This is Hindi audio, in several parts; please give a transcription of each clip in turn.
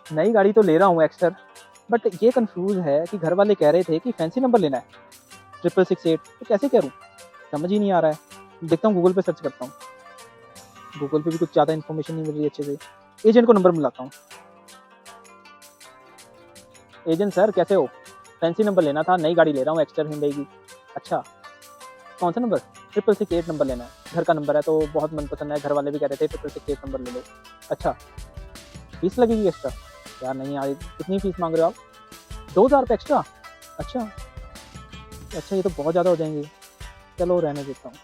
नई गाड़ी तो ले रहा हूँ एक्स्टर, बट ये कंफ्यूज है कि घर वाले कह रहे थे कि फैंसी नंबर लेना है 6668, तो कैसे करूँ, समझ ही नहीं आ रहा है। देखता हूँ गूगल पे सर्च करता हूँ, गूगल पे भी कुछ ज़्यादा इन्फॉर्मेशन नहीं मिल रही अच्छे से। एजेंट को नंबर मिलाता हूँ। एजेंट सर कैसे हो, फैंसी नंबर लेना था, नई गाड़ी ले रहा हूँ एक्स्टर हिंडई की। अच्छा, कौन सा नंबर? 6668 नंबर लेना है, घर का नंबर है तो बहुत मनपसंद है, घर वाले भी कह रहे थे 6668 नंबर ले लो। अच्छा, फीस लगेगी एक्स्ट्रा? यार नहीं यार, कितनी फीस मांग रहे हो आप? 2000 रुपये एक्स्ट्रा? अच्छा अच्छा, ये तो बहुत ज़्यादा हो जाएंगे, चलो रहने देता हूँ।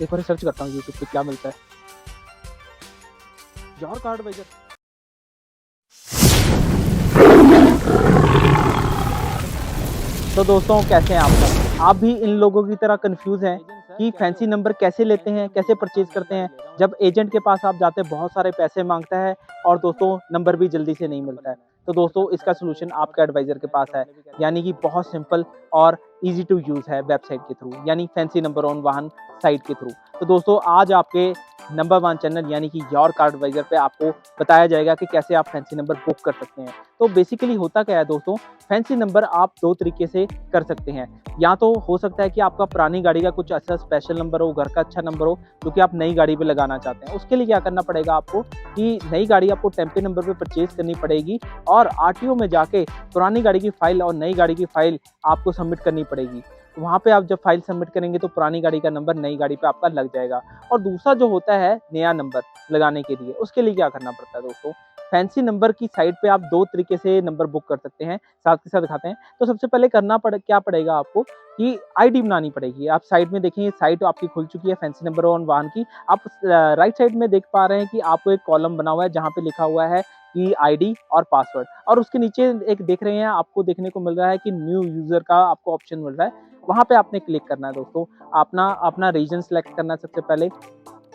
एक बार सर्च करता हूँ यूट्यूब पे क्या मिलता है। योर कार्ड वाइजर, तो दोस्तों कैसे हैं आप सब? आप भी इन लोगों की तरह कंफ्यूज हैं कि फैंसी नंबर कैसे लेते हैं, कैसे परचेज करते हैं? जब एजेंट के पास आप जाते हैं बहुत सारे पैसे मांगता है और दोस्तों नंबर भी जल्दी से नहीं मिलता है। तो दोस्तों इसका सोल्यूशन आपके एडवाइजर के पास है, यानी कि बहुत सिंपल और इजी टू यूज़ है वेबसाइट के थ्रू, यानी फैंसी नंबर ऑन वाहन साइट के थ्रू। तो दोस्तों आज आपके नंबर 1 चैनल यानी कि योर कार एडवाइजर पे आपको बताया जाएगा कि कैसे आप फैंसी नंबर बुक कर सकते हैं। तो बेसिकली होता क्या है दोस्तों, फैंसी नंबर आप 2 तरीके से कर सकते हैं। या तो हो सकता है कि आपका पुरानी गाड़ी का कुछ ऐसा स्पेशल नंबर हो, घर का अच्छा नंबर हो, जो कि आप नई गाड़ी पे लगाना चाहते हैं। उसके लिए क्या करना पड़ेगा आपको कि नई गाड़ी आपको टेम्पे नंबर पे परचेज करनी पड़ेगी और आरटीओ में जाके पुरानी गाड़ी की फाइल और नई गाड़ी की फाइल आपको सबमिट करनी पड़ेगी। वहाँ पे आप जब फाइल सबमिट करेंगे तो पुरानी गाड़ी का नंबर नई गाड़ी पे आपका लग जाएगा। और दूसरा जो होता है नया नंबर लगाने के लिए, उसके लिए क्या करना पड़ता है दोस्तों, फैंसी नंबर की साइट पे आप 2 तरीके से नंबर बुक कर सकते हैं, साथ के साथ दिखाते हैं। तो सबसे पहले क्या पड़ेगा आपको कि आईडी बनानी पड़ेगी। आप साइड में देखेंगे, साइट आपकी खुल चुकी है फैंसी नंबर ऑन वाहन की। आप राइट साइड में देख पा रहे हैं कि आपको एक कॉलम बना हुआ है जहाँ पे लिखा हुआ है कि आईडी और पासवर्ड, और उसके नीचे एक देख रहे हैं आपको देखने को मिल रहा है कि न्यू यूजर का आपको ऑप्शन मिल रहा है, वहाँ पे आपने क्लिक करना है दोस्तों। अपना अपना रीजन सेलेक्ट करना है सबसे पहले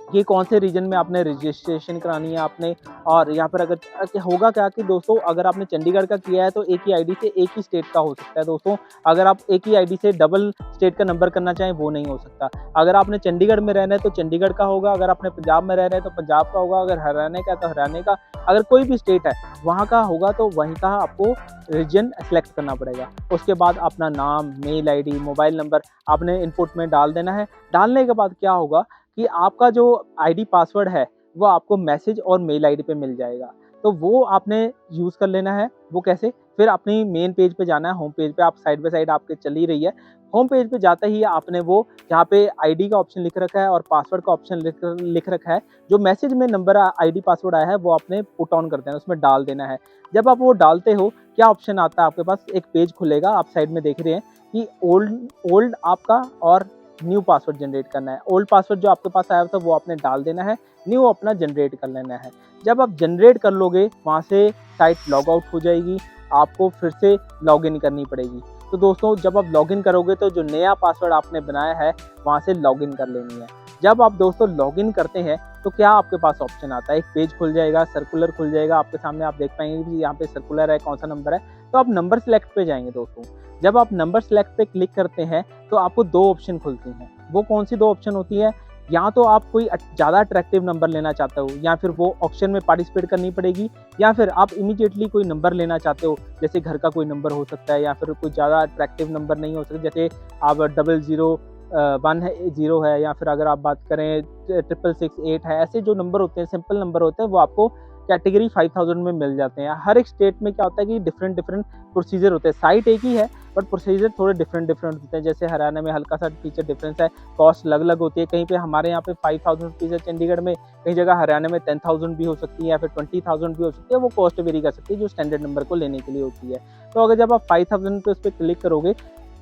कि कौन से रीजन में आपने रजिस्ट्रेशन करानी है आपने। और यहाँ पर अगर होगा क्या कि दोस्तों अगर आपने चंडीगढ़ का किया है तो एक ही आईडी से एक ही स्टेट का हो सकता है दोस्तों। अगर आप एक ही आईडी से डबल स्टेट का नंबर करना चाहें वो नहीं हो सकता। अगर आपने चंडीगढ़ में रहना है तो चंडीगढ़ का होगा, अगर आपने पंजाब में रहना है तो पंजाब का होगा, अगर हरियाणा का तो हरियाणा का, अगर कोई भी स्टेट है वहाँ का होगा तो वहीं का आपको रीजन सेलेक्ट करना पड़ेगा। उसके बाद अपना नाम, मेल आईडी, मोबाइल नंबर आपने इनपुट में डाल देना है। डालने के बाद क्या होगा कि आपका जो आईडी पासवर्ड है वो आपको मैसेज और मेल आईडी पे मिल जाएगा, तो वो आपने यूज़ कर लेना है। वो कैसे? फिर अपनी मेन पेज पे जाना है, होम पेज पे, आप साइड बाय साइड आपके चल ही रही है। होम पेज पे जाते ही आपने वो जहाँ पे आईडी का ऑप्शन लिख रखा है और पासवर्ड का ऑप्शन लिख रखा है, जो मैसेज में नंबर आईडी पासवर्ड आया है वो आपने पुट ऑन कर देना है, उसमें डाल देना है। जब आप वो डालते हो क्या ऑप्शन आता है आपके पास, एक पेज खुलेगा, आप साइड में देख रहे हैं कि ओल्ड आपका और न्यू पासवर्ड जनरेट करना है। ओल्ड पासवर्ड जो आपके पास आया था वो आपने डाल देना है, न्यू अपना जनरेट कर लेना है। जब आप जनरेट कर लोगे वहाँ से साइट लॉग आउट हो जाएगी, आपको फिर से लॉगिन करनी पड़ेगी। तो दोस्तों जब आप लॉगिन करोगे तो जो नया पासवर्ड आपने बनाया है वहाँ से लॉगिन कर लेनी है। जब आप दोस्तों लॉगिन करते हैं तो क्या आपके पास ऑप्शन आता है, एक पेज खुल जाएगा, सर्कुलर खुल जाएगा आपके सामने, आप देख पाएंगे कि यहाँ पे सर्कुलर है, कौन सा नंबर है। तो आप नंबर सेलेक्ट पे जाएंगे दोस्तों। जब आप नंबर सेलेक्ट पे क्लिक करते हैं तो आपको 2 ऑप्शन खुलती हैं। वो कौन सी 2 ऑप्शन होती है? या तो आप कोई ज़्यादा अट्रैक्टिव नंबर लेना चाहते हो, या फिर वो ऑप्शन में पार्टिसिपेट करनी पड़ेगी, या फिर आप इमीडिएटली कोई नंबर लेना चाहते हो, जैसे घर का कोई नंबर हो सकता है, या फिर कोई ज़्यादा अट्रैक्टिव नंबर नहीं हो सकता, जैसे आप 0010 है, या फिर अगर आप बात करें 6668 है। ऐसे जो नंबर होते हैं, सिंपल नंबर होते हैं, वो आपको कैटेगरी 5000 में मिल जाते हैं। हर एक स्टेट में क्या होता है कि डिफरेंट प्रोसीजर होते हैं। साइट एक ही है बट प्रोसीजर थोड़े डिफरेंट होते हैं। जैसे हरियाणा में हल्का सा फीचर डिफरेंस है, कॉस्ट अलग अलग होती है। कहीं पे हमारे यहाँ पे 5000 रुपीज़ है चंडीगढ़ में, कई जगह हरियाणा में 10,000 भी हो सकती है, या फिर 20,000 भी हो सकती है। वो कॉस्ट वेरी कर सकती है जो स्टैंडर्ड नंबर को लेने के लिए होती है। तो अगर जब आप 5000 पे उस पर क्लिक करोगे,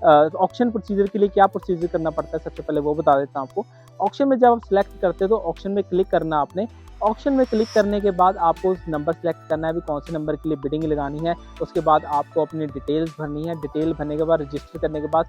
ऑक्शन प्रोसीजर के लिए क्या प्रोसीजर करना पड़ता है सबसे पहले वो बता देता हूँ आपको। ऑक्शन में जब आप सिलेक्ट करते हो तो ऑक्शन में क्लिक करना आपने। ऑप्शन में क्लिक करने के बाद आपको उस नंबर सेलेक्ट करना है भी कौन से नंबर के लिए बिडिंग लगानी है। उसके बाद आपको अपनी डिटेल्स भरनी है। डिटेल भरने के बाद रजिस्टर करने के बाद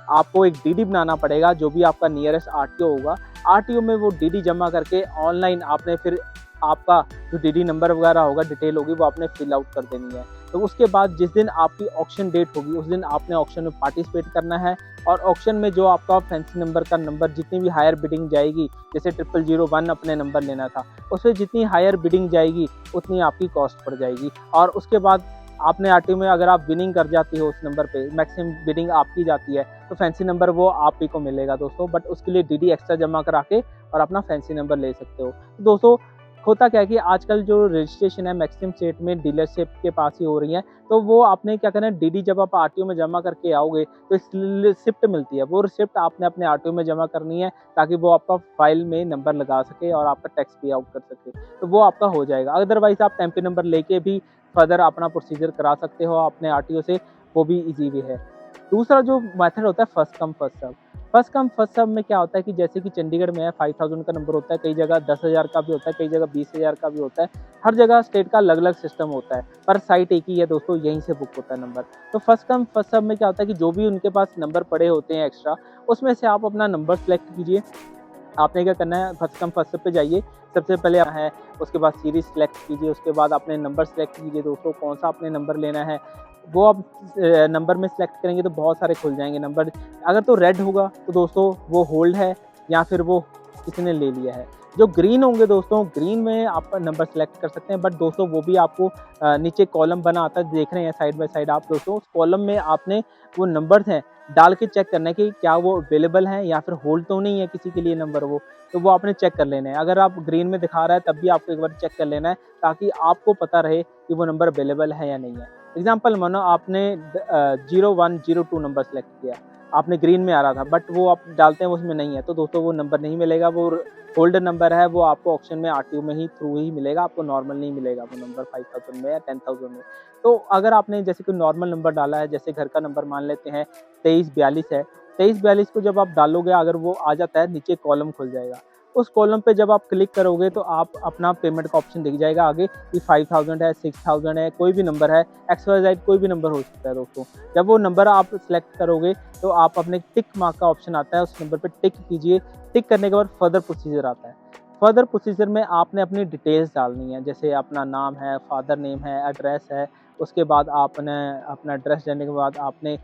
आपको एक डीडी बनाना पड़ेगा, जो भी आपका नियरेस्ट आरटीओ होगा। आरटीओ में वो डीडी जमा करके ऑनलाइन आपने फिर आपका जो डीडी नंबर वगैरह होगा, डिटेल होगी, वो आपने फिल आउट कर देनी है। तो उसके बाद जिस दिन आपकी ऑक्शन डेट होगी उस दिन आपने ऑक्शन में पार्टिसिपेट करना है, और ऑक्शन में जो आपका फैंसी नंबर का नंबर जितनी भी हायर बिडिंग जाएगी, जैसे 0001 अपने नंबर लेना था, उसमें जितनी हायर बिडिंग जाएगी उतनी आपकी कॉस्ट पड़ जाएगी। और उसके बाद आपने आरटीओ में अगर आप विनिंग कर जाती हो उस नंबर पे, मैक्सिमम बिडिंग आपकी जाती है, तो फैंसी नंबर वो आप ही को मिलेगा दोस्तों। बट उसके लिए डीडी एक्स्ट्रा जमा करा के और अपना फैंसी नंबर ले सकते हो। तो दोस्तों होता क्या है कि आजकल जो रजिस्ट्रेशन है मैक्सिमम स्टेट में डीलरशिप के पास ही हो रही है, तो वो आपने क्या करना है, डीडी जब आप आरटीओ में जमा करके आओगे तो इस रिसिप्ट मिलती है, वो रिसिप्ट आपने अपने आरटीओ में जमा करनी है, ताकि वो आपका फाइल में नंबर लगा सके और आपका टैक्स पे आउट कर सके, तो वो आपका हो जाएगा। अदरवाइज आप टेम्पी नंबर लेके भी फर्दर अपना प्रोसीजर करा सकते हो अपने आरटीओ से, वो भी इजी वे है। दूसरा जो मेथड होता है first come first serve. First come first serve में क्या होता है कि जैसे कि चंडीगढ़ में है 5000 का नंबर होता है, कई जगह 10,000 का भी होता है, कई जगह 20,000 का भी होता है। हर जगह स्टेट का अलग अलग सिस्टम होता है, पर साइट एक ही है दोस्तों, यहीं से बुक होता है नंबर। तो फर्स्ट कम फर्स्ट सर्व में क्या होता है कि जो भी उनके पास नंबर पड़े होते हैं एक्स्ट्रा, उसमें से आप अपना नंबर सेलेक्ट कीजिए। आपने क्या करना है, फर्स्ट कम फर्स्ट सर्व पे जाइए, सबसे पहले है, उसके बाद सीरीज सेलेक्ट कीजिए, उसके बाद अपने नंबर सेलेक्ट कीजिए दोस्तों, कौन सा आपने नंबर लेना है। वो आप नंबर में सेलेक्ट करेंगे तो बहुत सारे खुल जाएंगे नंबर। अगर तो रेड होगा तो दोस्तों वो होल्ड है या फिर वो किसी ने ले लिया है। जो ग्रीन होंगे दोस्तों, ग्रीन में आप नंबर सेलेक्ट कर सकते हैं, बट दोस्तों वो भी आपको नीचे कॉलम बना आता है, देख रहे हैं साइड बाय साइड आप दोस्तों, उस कॉलम में आपने वो नंबर्स हैं डाल के चेक करना है कि क्या वो अवेलेबल हैं या फिर होल्ड तो नहीं है किसी के लिए नंबर, वो तो वो आपने चेक कर लेना है। अगर आप ग्रीन में दिखा रहा है तब भी आपको एक बार चेक कर लेना है, ताकि आपको पता रहे कि वो नंबर अवेलेबल है या नहीं है। एग्जाम्पल मानो आपने 0102 नंबर सेलेक्ट किया, आपने ग्रीन में आ रहा था, बट वो आप डालते हैं उसमें नहीं है, तो दोस्तों वो नंबर नहीं मिलेगा, वो होल्ड नंबर है, वो आपको ऑप्शन में आरटीओ में ही थ्रू ही मिलेगा, आपको नॉर्मल नहीं मिलेगा वो नंबर 5000 में या 10,000 में। तो अगर आपने जैसे कोई नॉर्मल नंबर डाला है, जैसे घर का नंबर मान लेते हैं 2342 है, 2342 को जब आप डालोगे अगर वो आ जाता है, नीचे कॉलम खुल जाएगा। उस कॉलम पे जब आप क्लिक करोगे तो आप अपना पेमेंट का ऑप्शन दिख जाएगा आगे कि 5000 है, 6000 है, कोई भी नंबर है, XYZ कोई भी नंबर हो सकता है दोस्तों। जब वो नंबर आप सिलेक्ट करोगे तो आप अपने टिक मार्क का ऑप्शन आता है, उस नंबर पे टिक कीजिए। टिक करने के बाद फर्दर प्रोसीजर आता है। फर्दर प्रोसीजर में आपने अपनी डिटेल्स डालनी है, जैसे अपना नाम है, फादर नेम है, एड्रेस है। उसके बाद आपने अपना एड्रेस देने के बाद आपने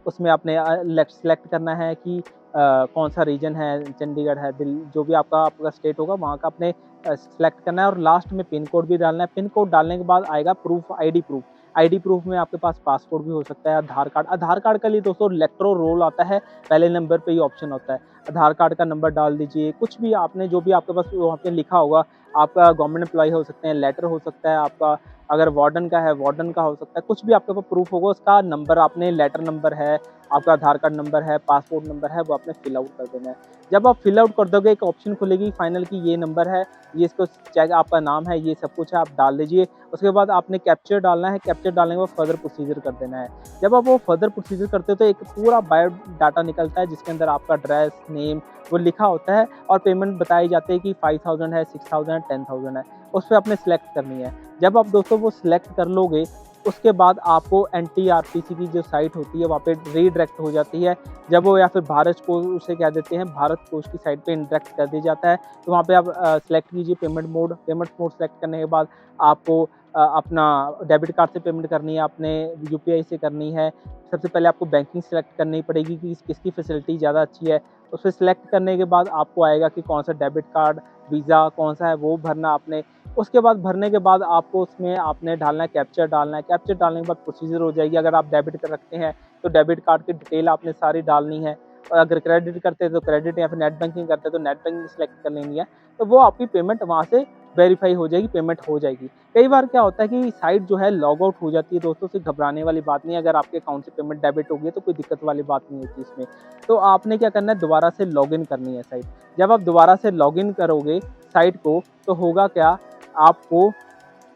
उसमें आपने सेलेक्ट करना है कि कौन सा रीजन है, चंडीगढ़ है, दिल्ली, जो भी आपका स्टेट होगा वहाँ का आपने सेलेक्ट करना है, और लास्ट में पिन कोड भी डालना है। पिन कोड डालने के बाद आएगा proof, ID proof. ID proof में आपके पास पासपोर्ट भी हो सकता है, आधार कार्ड। आधार कार्ड के लिए दोस्तों इलेक्ट्रो रोल आता है, पहले नंबर पे ही ऑप्शन होता है। आधार कार्ड का नंबर डाल दीजिए, कुछ भी आपने जो भी आपके पास वहाँ पे लिखा होगा, आपका गवर्नमेंट एम्प्लॉय हो सकते हैं, लेटर हो सकता है आपका, अगर वार्डन का है वार्डन का हो सकता है, कुछ भी आपके पास प्रूफ होगा उसका नंबर आपने, लेटर नंबर है, आपका आधार कार्ड नंबर है, पासपोर्ट नंबर है, वो आपने फिल आउट कर देना है। जब आप फिल आउट कर दोगे एक ऑप्शन खुलेगी फाइनल की, ये नंबर है, ये इसको चेक, आपका नाम है, ये सब कुछ है, आप डाल दीजिए। उसके बाद आपने कैप्चर डालना है, कैप्चर डालने के बाद फर्दर प्रोसीजर कर देना है। जब आप वो फर्दर प्रोसीजर करते हो तो एक पूरा बायोडाटा निकलता है जिसके अंदर आपका एड्रेस, नेम वो लिखा होता है, और पेमेंट बताई जाती है कि 5000 है, 6000 है, 10,000 है, उस पर आपने सेलेक्ट करनी है। जब आप दोस्तों वो सिलेक्ट कर लोगे उसके बाद आपको NTRPC की जो साइट होती है वहाँ पे रीडायरेक्ट हो जाती है। जब वो या फिर भारत कोष उसे क्या देते हैं, भारत कोष की साइट पे इंटरेक्ट कर दिया जाता है, तो वहाँ पे आप सेलेक्ट कीजिए payment mode. Payment mode select करने के बाद आपको अपना डेबिट कार्ड से पेमेंट करनी है, आपने UPI से करनी है। सबसे पहले आपको बैंकिंग सेलेक्ट करनी पड़ेगी कि किसकी फैसिलिटी ज़्यादा अच्छी है। उसे सेलेक्ट करने के बाद आपको आएगा कि कौन सा डेबिट कार्ड, वीज़ा कौन सा है, वो भरना आपने। उसके बाद भरने के बाद आपको उसमें आपने डालना है, कैप्चर डालना है। कैप्चर डालने के बाद प्रोसीजर हो जाएगी। अगर आप डेबिट कर रखते हैं तो डेबिट कार्ड की डिटेल आपने सारी डालनी है, और अगर क्रेडिट करते हैं तो क्रेडिट, या फिर नेट बैंकिंग करते हैं तो नेट बैंकिंग सेलेक्ट कर लेनी है। तो वो आपकी पेमेंट वहाँ से वेरीफाई हो जाएगी, पेमेंट हो जाएगी। कई बार क्या होता है कि साइट जो है लॉग आउट हो जाती है दोस्तों, से घबराने वाली बात नहीं है। अगर आपके अकाउंट से पेमेंट डेबिट हो गई तो कोई दिक्कत वाली बात नहीं होती इसमें। तो आपने क्या करना है, दोबारा से लॉगिन करनी है साइट। जब आप दोबारा से लॉगिन करोगे साइट को तो होगा क्या, आपको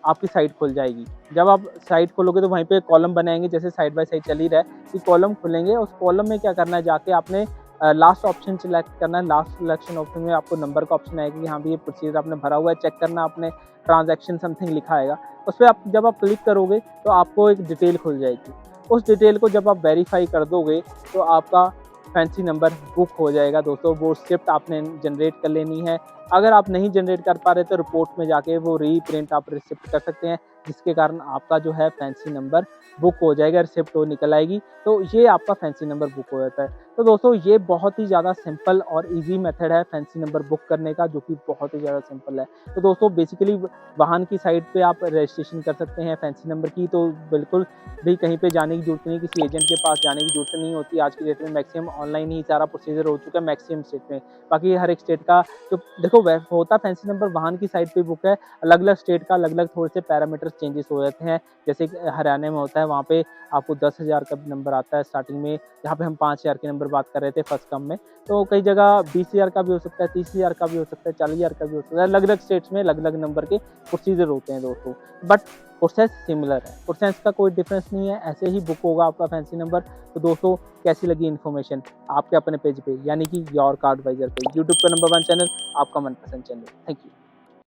आपकी साइट खुल जाएगी। जब आप साइट खोलोगे तो वहीं पे कॉलम बनाएंगे, जैसे साइड बाय साइड चल ही रहा है कि कॉलम खुलेंगे। उस कॉलम में क्या करना है, जाके आपने लास्ट ऑप्शन सिलेक्ट करना है। लास्ट सिलेक्शन ऑप्शन में आपको नंबर का ऑप्शन आएगा कि हाँ भी ये प्रोसीजर आपने भरा हुआ है, चेक करना आपने, ट्रांजैक्शन समथिंग लिखा आएगा। उस पर आप जब आप क्लिक करोगे तो आपको एक डिटेल खुल जाएगी। उस डिटेल को जब आप वेरीफाई कर दोगे तो आपका फैंसी नंबर बुक हो जाएगा दोस्तों। वो स्क्रिप्ट आपने जनरेट कर लेनी है, अगर आप नहीं जनरेट कर पा रहे तो रिपोर्ट में जाके वो रीप्रिंट आप रिसिप्ट कर सकते हैं, जिसके कारण आपका जो है फैंसी नंबर बुक हो जाएगा, रिसिप्ट वो निकल आएगी, तो ये आपका फैंसी नंबर बुक हो जाता है। तो दोस्तों ये बहुत ही ज़्यादा सिंपल और ईजी मेथड है फैंसी नंबर बुक करने का, जो कि बहुत ही ज़्यादा सिंपल है। तो दोस्तों बेसिकली वाहन की साइट पे आप रजिस्ट्रेशन कर सकते हैं फैंसी नंबर की, तो बिल्कुल भी कहीं पे जाने की जरूरत नहीं, किसी एजेंट के पास जाने की जरूरत नहीं होती। आज की डेट में मैक्सिमम ऑनलाइन ही सारा प्रोसीजर हो चुका है मैक्सिमम स्टेट में। बाकी हर एक स्टेट का जो देखो होता फैंसी नंबर वाहन की साइट पे बुक है, अलग अलग स्टेट का अलग अलग थोड़े से पैरामीटर्स चेंजेस हो जाते हैं। जैसे हरियाणा में होता है, वहाँ पे आपको 10,000 का नंबर आता है स्टार्टिंग में, जहाँ पे हम 5,000 की नंबर बात कर रहे थे फर्स्ट कम में। तो कई जगह 20,000 का भी हो सकता है, 30,000 का भी हो सकता है, 40,000 का भी हो सकता है। अलग अलग स्टेट्स में अलग अलग नंबर के प्रोसीजर होते हैं दोस्तों, बट प्रोसेस सिमिलर है, प्रोसेस का कोई डिफरेंस नहीं है, ऐसे ही बुक होगा आपका फैंसी नंबर। तो दोस्तों कैसी लगी इन्फॉर्मेशन आपके अपने पेज पे, यानी कि योर कार एडवाइजर पे, यूट्यूब का नंबर 1 चैनल, आपका मनपसंद चैनल। Thank you.